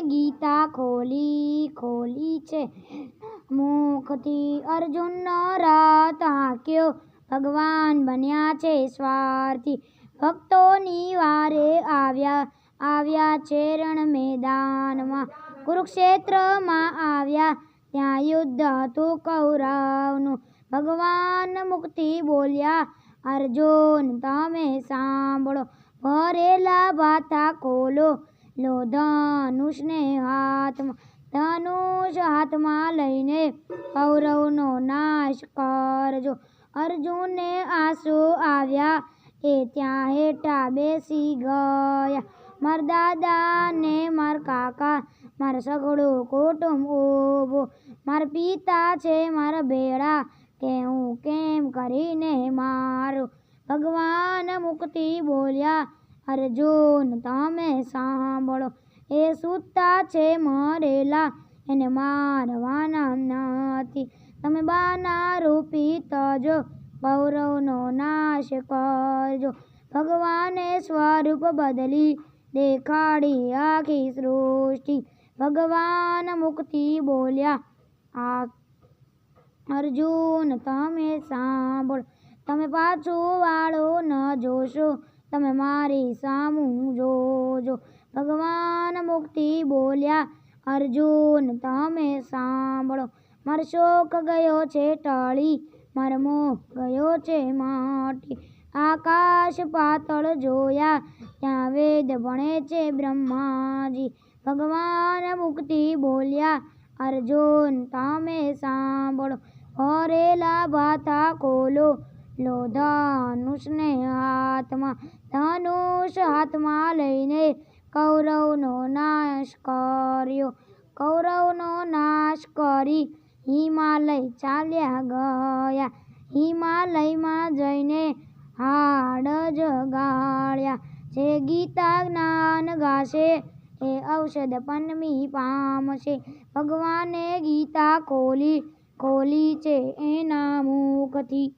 ગીતા ખોલી છે મુખથી અર્જુનનો રથ હાંક્યો ભગવાન બન્યા છે સ્વાર્થી ભક્તોની વારે આવ્યા છે રણ મેદાનમાં કુરુક્ષેત્રમાં આવ્યા ત્યાં યુદ્ધ હતું કૌરવનું ભગવાન મુક્તિ બોલ્યા અર્જુન તમે સાંભળો ભરેલા ભાથા ખોલો લો ધનુષને હાથમાં લઈને કૌરવનો નાશ કરજો અર્જુનને આંસુ આવ્યા એ ત્યાં હેઠા બેસી ગયા મારા દાદા ને મારા કાકા મારા સગડું કુટુંબ ઊભું મારા પિતા છે મારા ભેળા કે હું કેમ કરીને મારું ભગવાન મુક્તિ બોલ્યા અર્જુન તમે સાંભળો એ સૂતા છે મરેલા એને મારવાના નથી તમે બાના રૂપી તજો કૌરવનો નાશ કરજો ભગવાને સ્વરૂપ બદલી દેખાડી આખી સૃષ્ટિ ભગવાન મુક્તિ બોલ્યા અર્જુન તમે સાંભળો તમે પાછું વાળો ન જોશો તમે મારી સામું જોજો ભગવાન મુક્તિ બોલ્યા અર્જુન તમે સાંભળો મારો શોક ગયો છે ટળી મારો મોહ ગયો છે માટી આકાશ પાતળ જોયા ત્યાં વેદ ભણે છે બ્રહ્માજી ભગવાન મુક્તિ બોલ્યા અર્જુન તમે સાંભળો ભરેલા ભાથા ખોલો લો ધનુષને હાથમાં લઈને કૌરવનો નાશ કરી હિમાલય ચાલ્યા ગયા હિમાલયમાં જઈને હાડ જગાડ્યા જે ગીતા જ્ઞાન ગાશે એ ઔષધ પન્મી પામશે ભગવાને ગીતા ખોલી છે એના મુખથી।